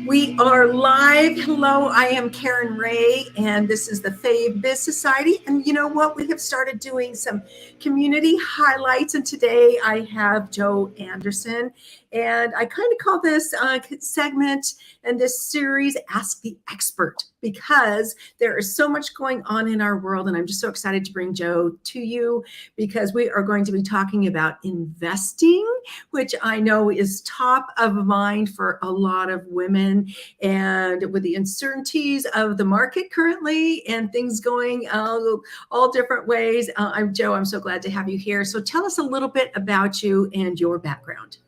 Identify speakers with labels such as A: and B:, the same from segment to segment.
A: We are live. Hello, I am Karen Ray, and this is the Fave Biz Society. And you know what? We have started doing some community highlights, and today I have Joe Anderson. And I kind of call this segment and this series Ask the Expert because there is so much going on in our world. And I'm just so excited to bring Joe to you because we are going to be talking about investing, which I know is top of mind for a lot of women. And with the uncertainties of the market currently and things going all different ways, I'm Joe. I'm so glad to have you here. So tell us a little bit about you and your background.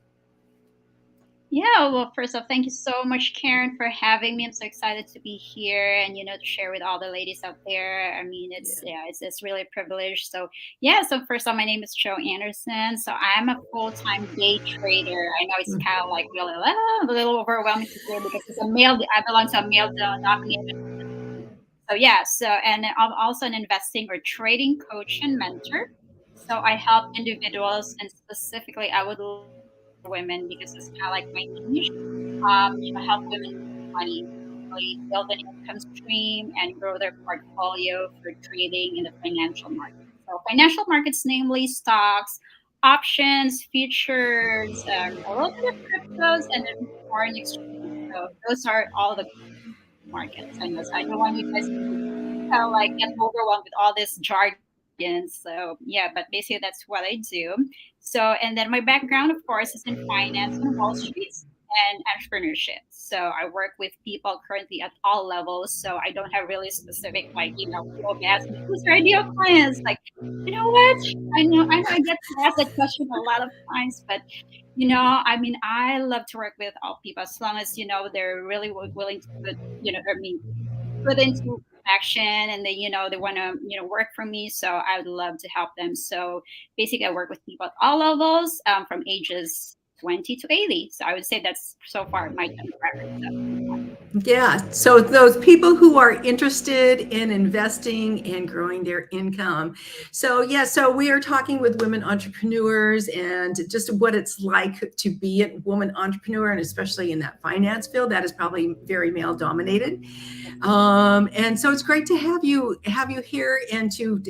B: Yeah, well, first off, thank you so much, Karen, for having me. I'm so excited to be here and to share with all the ladies out there. I mean, it's really a privilege. So first off, my name is Joe Anderson. So I'm a full-time day trader. I know it's kind of like really a little overwhelming to hear because it's a male. I belong to a male dominated. And I'm also an investing or trading coach and mentor. So I help individuals, and specifically, I would love women because it's kind of like my niche. Help women make money, basically build an income stream and grow their portfolio for trading in the financial market. So financial markets, namely stocks, options, futures, a little bit of cryptos, and then foreign exchange. So those are all the markets. I know. So I don't want you guys to kind of like get overwhelmed with all this jargon. So yeah, but basically that's what I do. So and then my background, of course, is in finance on Wall Street and entrepreneurship. So I work with people currently at all levels. So I don't have really specific like people may ask me who's your ideal clients. Like, you know what? I know I get asked that question a lot of times, but I mean, I love to work with all people as long as they're really willing to put put into action, and they want to work for me, so I would love to help them. So basically I work with people at all levels, from ages 20 to 80. So I would say that's so far my demographic. So
A: Yeah. So those people who are interested in investing and growing their income. So yeah, so we are talking with women entrepreneurs and just what it's like to be a woman entrepreneur, and especially in that finance field that is probably very male dominated. And so it's great to have you here and to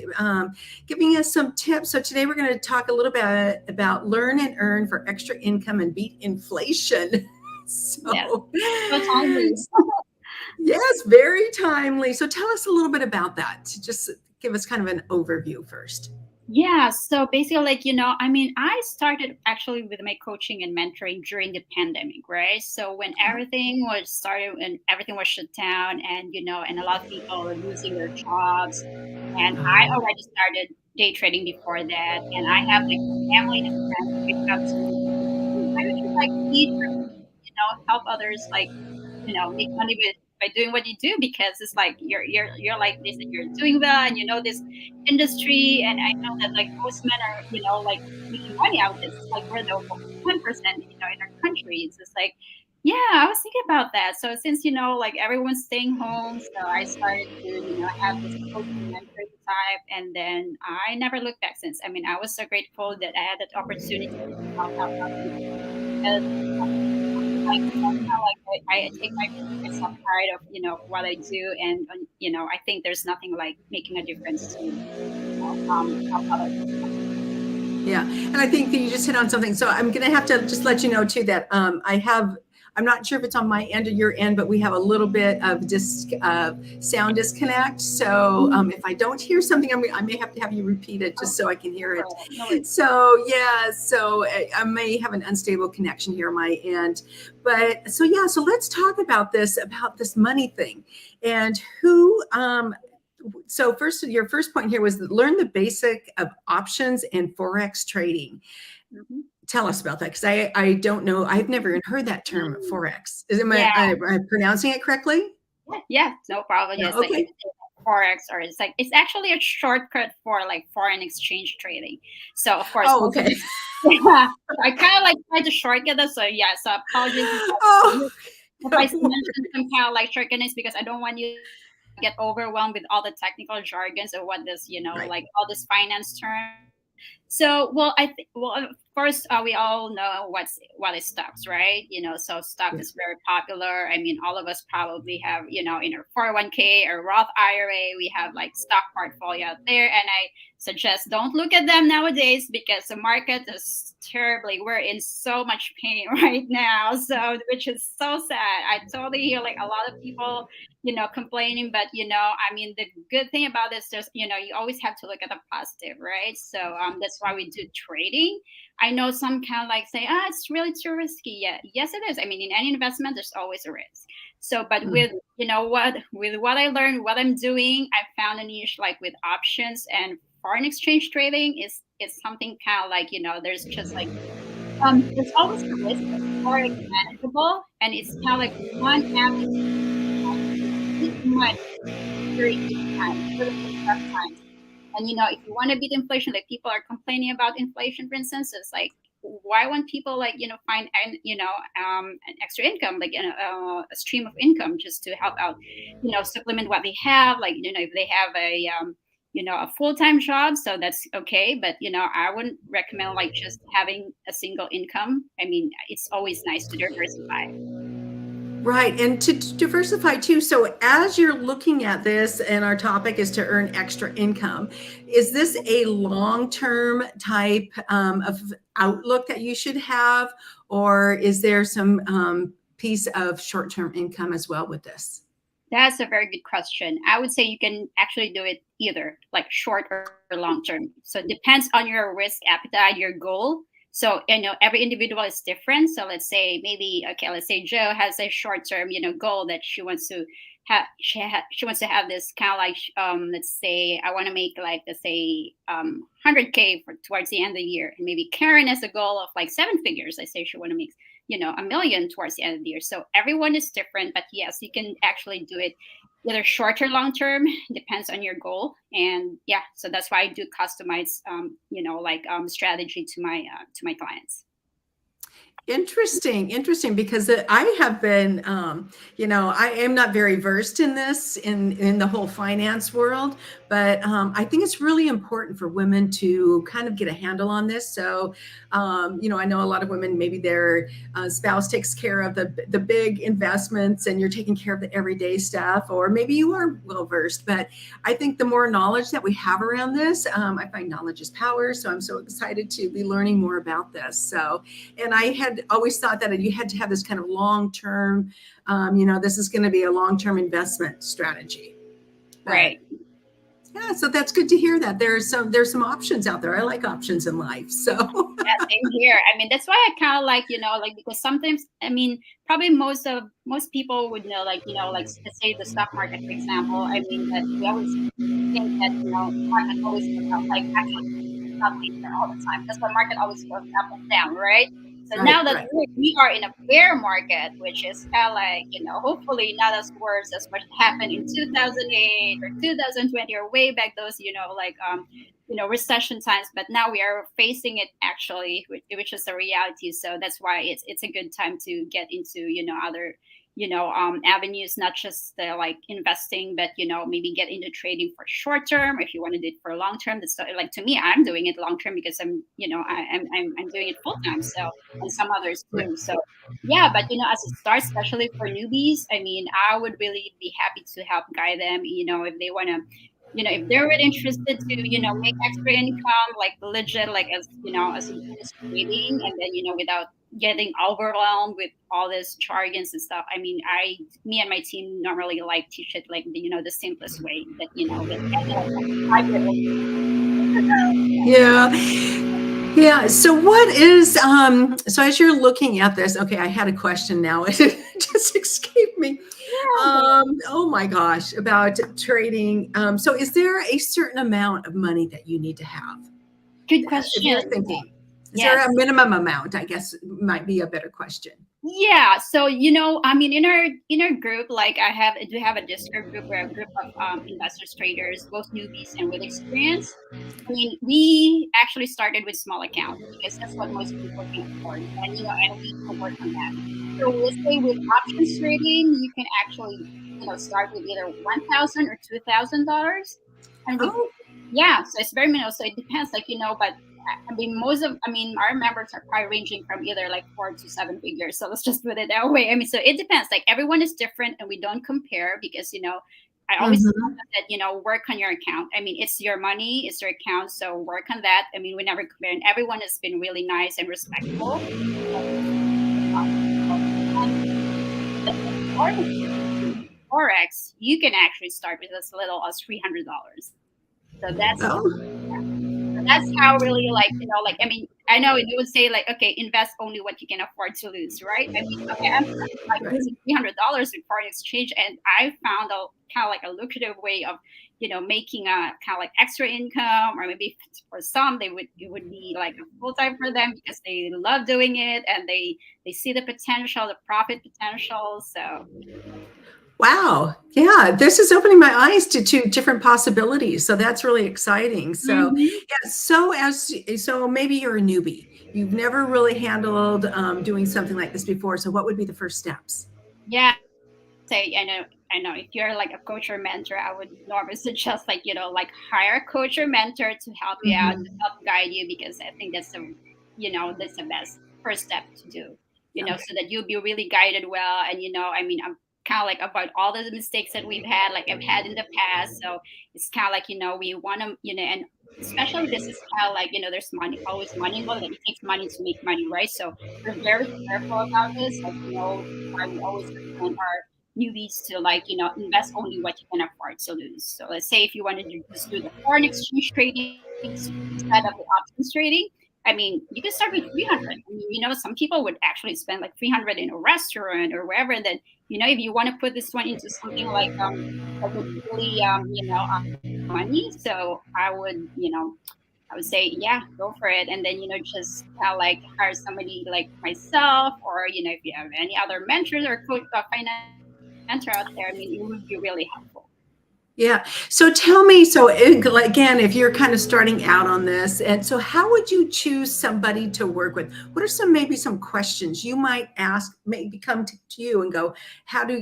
A: giving us some tips. So today we're going to talk a little bit about learn and earn for extra income and beat inflation.
B: yes,
A: So,
B: so timely.
A: yes, very timely. So tell us a little bit about that. Just give us kind of an overview first.
B: Yeah, so basically, I mean, I started actually with my coaching and mentoring during the pandemic, right? So when everything was started and everything was shut down, and and a lot of people were losing their jobs, and I already started day trading before that, and I have like family and friends who reach out to me, why don't you like teach or help others like make money by doing what you do, because it's like you're like this and you're doing well and this industry, and I know that like most men are like making money out of this. It's like we're the 1% in our country. It's just like, yeah, I was thinking about that. So since like everyone's staying home, so I started to have this coaching mentoring type, and then I never looked back since. I mean, I was so grateful that I had that opportunity to help out people, because like kind of like I take myself pride of what I do, and I think there's nothing like making a difference to help others.
A: Yeah, and I think that you just hit on something. So I'm going to have to just let you know too that I'm not sure if it's on my end or your end, but we have a little bit of sound disconnect. So if I don't hear something, I may have to have you repeat it just so I can hear
B: No worries.
A: it. So yeah, so I may have an unstable connection here on my end. But so yeah, so let's talk about this money thing and who so first, your first point here was learn the basic of options and forex trading.
B: Mhm.
A: Tell us about that, because I don't know. I've never even heard that term forex. Am
B: Yeah,
A: I pronouncing it correctly?
B: yeah, no problem.
A: Yeah.
B: Yes, like
A: Okay.
B: forex, or it's actually a shortcut for like foreign exchange trading. So of course,
A: Oh,
B: most of
A: okay.
B: the yeah, so I kind of like tried to shortcut that. So yeah, so apologies
A: Oh,
B: if I
A: no
B: mentioned
A: worries.
B: some kind of like shortcomings, because I don't want you to get overwhelmed with all the technical jargons of what this,
A: Right.
B: like all this finance term. So, well, of course, we all know what is stocks, right? So stock is very popular. I mean, all of us probably have, in our 401k or Roth IRA, we have like stock portfolio out there. And I suggest don't look at them nowadays because the market is terribly. We're in so much pain right now. So, which is so sad. I totally hear like a lot of people complaining, but I mean, the good thing about this, there's, you always have to look at the positive, right? So that's why we do trading. I know some kind of like say, it's really too risky. Yeah, yes, it is. I mean, in any investment, there's always a risk. So, but with what I learned, what I'm doing, I found a niche like with options and foreign exchange trading is something kind of like there's just like there's always a risk, but it's more like manageable, and it's kind of like one avenue money during these times, during these tough times. And if you want to beat inflation, like people are complaining about inflation, for instance, it's like why won't people like find an extra income, like a stream of income just to help out, supplement what they have, like if they have a full-time job, so that's okay. But I wouldn't recommend like just having a single income. I mean, it's always nice to diversify.
A: Right. And to diversify too. So, as you're looking at this, and our topic is to earn extra income, is this a long term type of outlook that you should have? Or is there some piece of short term income as well with this?
B: That's a very good question. I would say you can actually do it either like short or long term. So it depends on your risk appetite, your goal. So, every individual is different. So let's say let's say Joe has a short term, goal that she wants to have. She wants to have this kind of like, let's say I want to make like, let's say, 100K for towards the end of the year. And maybe Karen has a goal of like 7 figures. I say she want to make, 1 million towards the end of the year. So everyone is different, but yes, you can actually do it either short or long term, depends on your goal. And yeah, so that's why I do customize strategy to my clients.
A: Interesting, because I have been, I am not very versed in this, in the whole finance world, but I think it's really important for women to kind of get a handle on this. So, I know a lot of women, maybe their spouse takes care of the big investments and you're taking care of the everyday stuff, or maybe you are well versed, but I think the more knowledge that we have around this, I find knowledge is power. So I'm so excited to be learning more about this. So, and I had always thought that you had to have this kind of long-term, this is going to be a long-term investment strategy.
B: Right.
A: Yeah, so that's good to hear that there's some options out there. I like options in life. So
B: yeah, same here. I mean, that's why I kind of like, because sometimes, I mean, probably most people would know, like, like let's say the stock market, for example. I mean, that we always think that, market always goes up, like actually it's not linear all the time. That's why market always goes up and down, right? So now that we are in a bear market, which is kind of like, hopefully not as worse as what happened in 2008 or 2020 or way back those, recession times. But now we are facing it actually, which is the reality. So that's why it's a good time to get into, other avenues, not just like investing, but maybe get into trading for short term. If you want to do it for long term, that's like, to me, I'm doing it long term because I'm doing it full time. So, and some others too. So yeah, but as a start, especially for newbies, I mean, I would really be happy to help guide them. If they want to. If they're really interested to, make extra income, like legit, like as trading, and then, without getting overwhelmed with all this jargons and stuff. I mean, me and my team normally like teach it like the simplest way that that any like 5-year-old.
A: Yeah. So what is so as you're looking at this, okay, I had a question now. It just escaped me. Oh my gosh, about trading. So is there a certain amount of money that you need to have?
B: Good question.
A: If you're thinking, is there a minimum amount? I guess might be a better question.
B: Yeah. So, I mean, in our group, like I do have a Discord group where a group of investors, traders, both newbies and with experience. I mean, we actually started with small accounts because that's what most people can afford, and and we can work on that. So let's say with options trading, you can actually start with either $1,000 or $2,000, and with, yeah, so it's very minimal. So it depends, like but I mean, our members are probably ranging from either like 4 to 7 figures. So let's just put it that way. I mean, so it depends. Like everyone is different, and we don't compare because I always tell
A: Mhm.
B: them that work on your account. I mean, it's your money, it's your account, so work on that. I mean, we never compare, and everyone has been really nice and respectful. And the forex, you can actually start with as little as $300. So
A: Oh,
B: that's how really like like I mean I know they would say like okay invest only what you can afford to lose, right? I mean okay I'm like
A: right.
B: losing $300 in foreign exchange, and I found a kind of like a lucrative way of making a kind of like extra income, or maybe for some it would be like a full time for them because they love doing it and they see the potential, the profit potential. So
A: Wow. Yeah, this is opening my eyes to two different possibilities. So that's really exciting. So,
B: mhm.
A: yeah, so maybe you're a newbie. You've never really handled doing something like this before. So what would be the first steps?
B: Yeah, say I know if you're like a coach or mentor, I would normally suggest like like hire a coach or mentor to help you out, to
A: Mhm.
B: help guide you, because I think that's the that's the best first step to do,
A: Yeah.
B: so that you'll be really guided well. And I mean I'm kind of like about all the mistakes that we've had, like I've had in the past. So it's kind of like we want to and especially this is kind of like there's money, always money involved. Like it takes money to make money, right? So we're very careful about this. Like why we always recommend our newbies to like invest only what you can afford to lose. So let's say if you wanted to just do the foreign exchange trading instead of the options trading, I mean you can start with 300. I mean some people would actually spend like 300 in a restaurant or wherever. And then if you want to put this one into something like a really money, so I would say, yeah, go for it. And then, just like hire somebody like myself, or, if you have any other mentors or coach, finance mentor out there, I mean, it would be really helpful.
A: Yeah. So tell me, so again, if you're kind of starting out on this, and so how would you choose somebody to work with? What are maybe some questions you might ask, maybe come to you and go, how do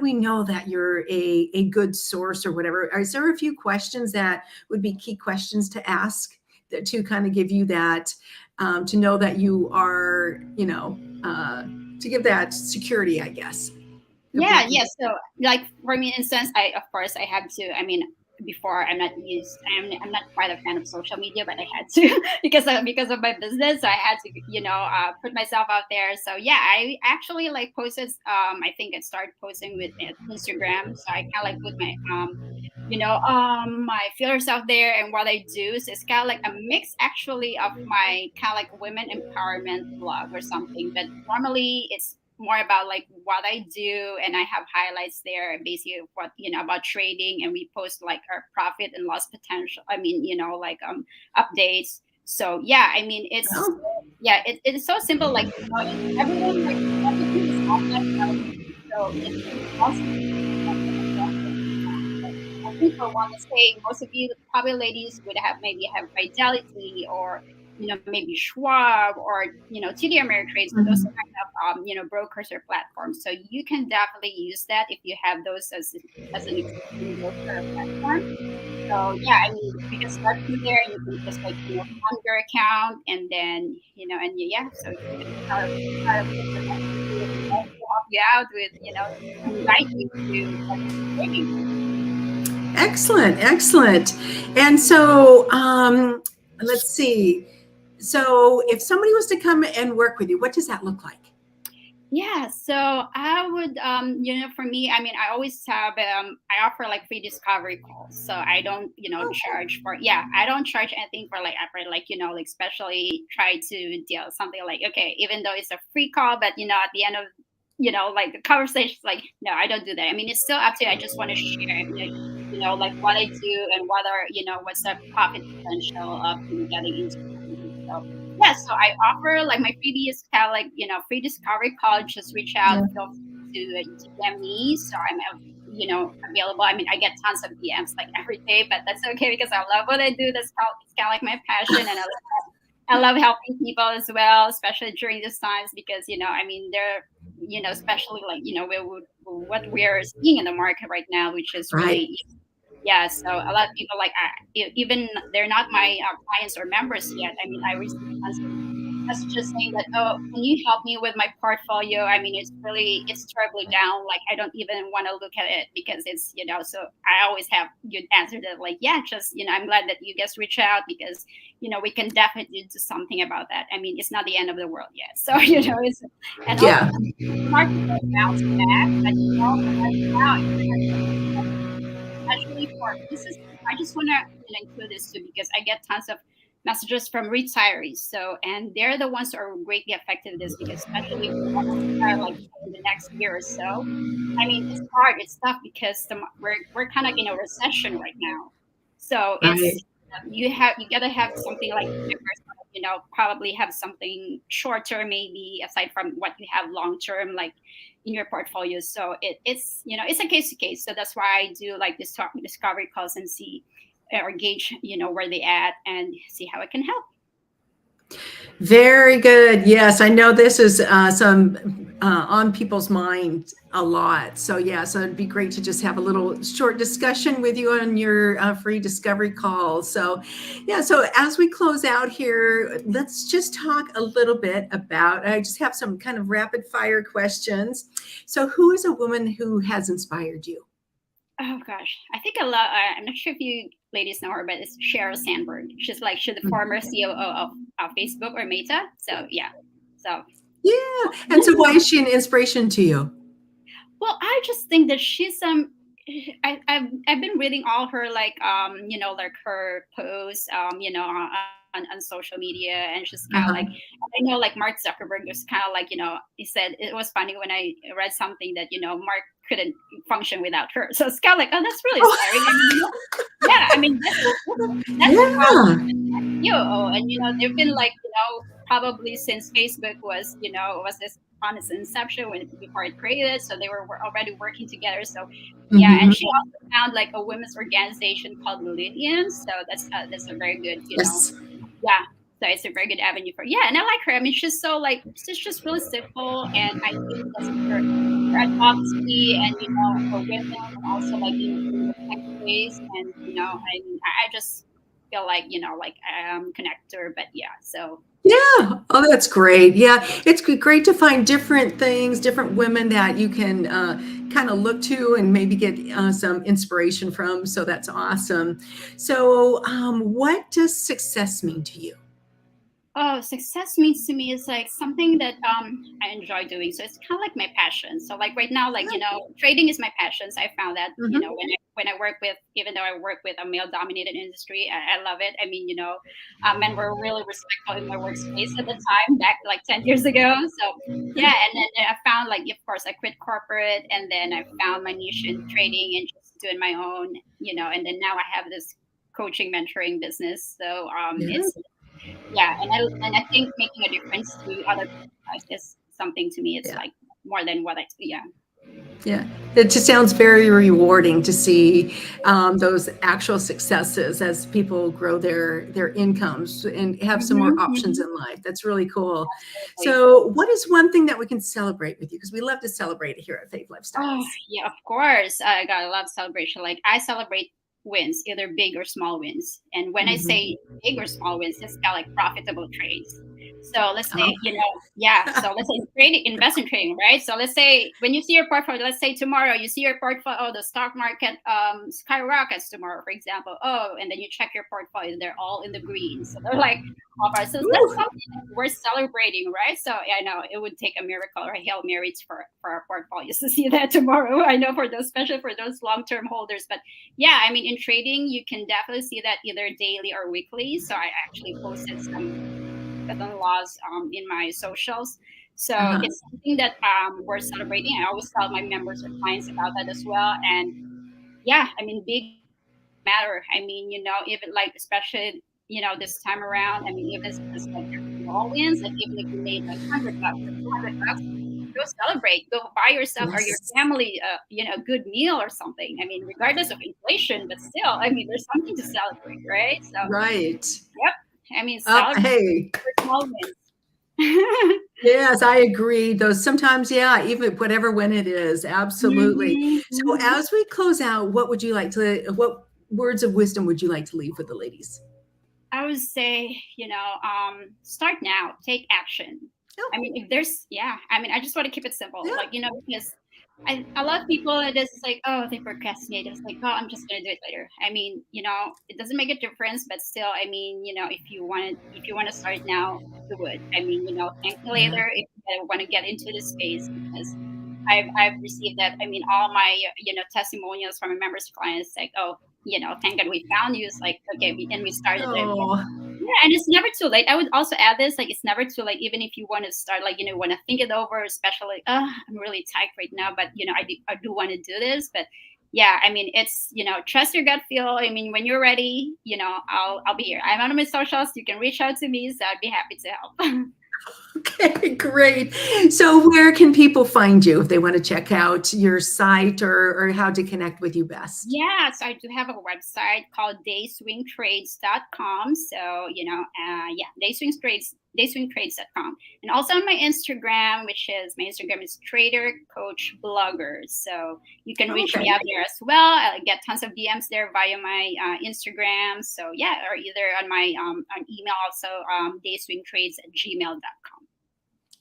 A: we know that you're a good source or whatever? Is there a few questions that would be key questions to ask to kind of give you that, to know that you are, to give that security, I guess. Of
B: Yeah,
A: working.
B: yeah. So, like for me, instance, I of course I had to. I mean, before I'm not quite a fan of social media, but I had to because of my business. So I had to put myself out there. So yeah, I actually like posted. I think I started posting with Instagram. So I kind of like put my feelers out there. And what I do is it's kind of like a mix actually of my kind of like women empowerment blog or something. But normally it's more about like what I do, and I have highlights there basically of what about trading, and we post like our profit and loss potential. I mean, like updates. So yeah, I mean
A: Oh,
B: it's so simple. Like everyone like everything is online nowadays. So it's also I think for one, let's say most of you, probably ladies, would have maybe have Fidelity, or maybe Schwab, or TD Ameritrade. So those are
A: mhm.
B: kind of brokers or platforms. So you can definitely use that if you have those as an existing broker or platform. So yeah, I mean you can start from there. You can just like fund your account, and then and yeah, so you can start a business and to help you out with and guide you to trading.
A: Excellent, excellent. And so, let's see. So, if somebody was to come and work with you, what does that look like?
B: Yeah, so I would, for me, I mean, I always have, I offer like free discovery calls. So I don't, charge for, yeah, I don't charge anything for like, effort, like, like, especially try to deal something like, okay, even though it's a free call, but, at the end of, like the conversation's like, no, I don't do that. I mean, it's still up to you. I just want to share, like what I do, and what are, what's the profit potential of, getting into something. So, yeah, so I offer like my freebie is kind of like free discovery call. Just reach out,
A: Yeah.
B: feel free to DM me. So I'm available. I mean, I get tons of DMs like every day, but that's okay because I love what I do. It's kind of like my passion, and I love helping people as well, especially during these times because I mean they're especially like what we're seeing in the market right now, which is
A: Right.
B: really yeah, so a lot of people like even they're not my clients or members yet. I mean, I receive tons of messages saying that, oh, can you help me with my portfolio? I mean, it's terribly down. Like I don't even want to look at it because it's, so I always have good answer that like, yeah, just, I'm glad that you guys reach out because, we can definitely do something about that. I mean, it's not the end of the world yet. So, it's, and also
A: Yeah.
B: the market will bounce back, but as of now, especially for this is I just want to include this too because I get tons of messages from retirees. So and they're the ones who are greatly affected with this because especially if they want to retire like in the next year or so. I mean, it's hard, it's tough because we're kind of in a recession right now. So it's
A: Right.
B: you gotta have something like probably have something short term maybe aside from what you have long term like in your portfolio. So it's it's a case to case. So that's why I do like this discovery calls and see or gauge where they at and see how I can help.
A: Very good. Yes, I know this is some on people's minds a lot. So yeah, so it'd be great to just have a little short discussion with you on your free discovery call. So yeah, so as we close out here, let's just talk a little bit about. I just have some kind of rapid fire questions. So who is a woman who has inspired you?
B: Oh gosh, I think a lot. I'm not sure if you ladies know her, but it's Sheryl Sandberg. She's the former COO of Facebook or Meta. So yeah, so
A: Yeah, and so why is she an inspiration to you?
B: well, I just think that she's I've been reading all her like like her posts on social media, and she's kind of like,
A: Uh-huh.
B: I know like Mark Zuckerberg was kind of like, he said it was funny when I read something that Mark couldn't function without her. So it's kind of like, oh, that's really inspiring. I mean, yeah, I mean that's a powerful
A: Yeah.
B: CEO, and they've been like probably since Facebook was this on its inception when before it created, so they were already working together. So yeah, and
A: Mhm.
B: she also found like a women's organization called Millennium. So that's a very good
A: Yes.
B: yeah. So it's a very good avenue for yeah, and I like her. I mean, she's so like she's just really simple, and I think that's her advocacy and for women and also like in the tech space, and I just feel like like I am connected to her. But yeah, so
A: Yeah. Oh, that's great. Yeah. It's great to find different things, different women that you can kind of look to and maybe get some inspiration from. So that's awesome. So, what does success mean to you?
B: oh, success means to me is like something that I enjoy doing. So it's kind of like my passion. So like right now, like trading is my passion. So I found that
A: Mhm.
B: when I work with, even though I work with a male dominated industry, I love it. I mean, men were really respectful in my workspace at the time back like 10 years ago. So yeah, and then I found like of course I quit corporate, and then I found my niche in trading and just doing my own, and then now I have this coaching mentoring business. So
A: Yeah.
B: it's yeah, and I think making a difference to other people's lives is something to me. It's
A: Yeah.
B: like more than what I yeah.
A: Yeah. It just sounds very rewarding to see those actual successes as people grow their incomes and have some more options
B: Hmm.
A: in life. That's really cool.
B: Absolutely.
A: So, what is one thing that we can celebrate with you? Because we love to celebrate here at Faith
B: Oh,
A: Lifestyles.
B: yeah, of course. I got a lot of celebration. Like I celebrate wins, either big or small wins. And when I say
A: Mhm.
B: big or small wins, it's kind of like profitable trades. So let's
A: Oh,
B: say, yeah. So let's say trading, invest in trading, right? So let's say when you see your portfolio, let's say tomorrow you see your portfolio, oh, the stock market skyrockets tomorrow, for example. Oh, and then you check your portfolio, they're all in the green. So they're like, all right, so that's
A: woo.
B: something we're celebrating, right? So yeah, I know it would take a miracle or a hail mary for our portfolios to see that tomorrow. I know for those, especially for those long term holders. But yeah, I mean, in trading, you can definitely see that either daily or weekly. So I actually posted some and laws in my socials. So
A: Uh-huh.
B: it's something that we're celebrating. I always tell my members or clients about that as well. And yeah, I mean, big matter. I mean, even like especially this time around. I mean, even if it's just like your small wins, like even if you made like $100 or $200, go celebrate. Go buy yourself or your
A: Yes.
B: family, a good meal or something. I mean, regardless of inflation, but still, I mean, there's something to celebrate, right? So,
A: Right.
B: yep. I mean, celebrate
A: Hey.
B: your small wins.
A: Yes, I agree. Those sometimes, yeah, even whatever when it is, absolutely.
B: Mhm,
A: So
B: mhm.
A: as we close out, what would you like to what words of wisdom would you like to leave with the ladies?
B: I would say, start now, take action. I
A: Oh,
B: mean, if there's, yeah, I mean, I just want to keep it simple,
A: yeah.
B: like, because a lot of people are just like, oh, they procrastinate. It's like, oh, I'm just gonna do it later. I mean, it doesn't make a difference, but still, I mean, if you want to start now, do it. I mean, thank me
A: Yeah.
B: later if you want to get into this space, because I've received that. I mean, all my testimonials from my members clients like, oh, thank God we found you. It's like, okay, we started it.
A: Oh,
B: Yeah, and it's never too late. I would also add this, like, it's never too late, even if you want to start, like, want to think it over, especially, like, oh, I'm really tight right now, but, I do want to do this. But yeah, I mean, it's, trust your gut feel. I mean, when you're ready, I'll be here. I'm on my socials. You can reach out to me, so I'd be happy to help.
A: okay, great. So where can people find you if they want to check out your site or how to connect with you best?
B: Yeah, so I do have a website called dayswingtrades.com. So, yeah, dayswingtrades.com. And also on my Instagram, my Instagram is Trader Coach Blogger. So you can reach
A: Okay.
B: me out there as well. I get tons of DMs there via my Instagram. So yeah, or either on my on email also, dayswingtrades@gmail.com.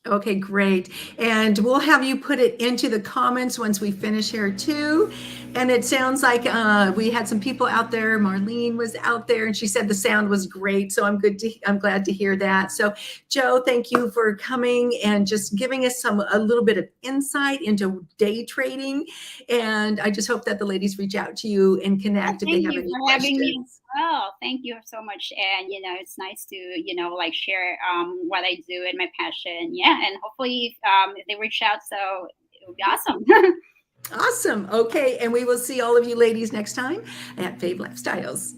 A: Okay, great. And we'll have you put it into the comments once we finish here too. And it sounds like we had some people out there. Marlene was out there and she said the sound was great. So I'm glad to hear that. So Joe, thank you for coming and just giving us a little bit of insight into day trading. And I just hope that the ladies reach out to you and
B: Well,
A: connect if they
B: thank
A: have
B: you
A: any
B: for having me as
A: questions.
B: well. Thank you so much. And, it's nice to, like share what I do and my passion. Yeah. And hopefully if they reach out, so it would be awesome.
A: Awesome. Okay. And we will see all of you ladies next time at Fave Lifestyles.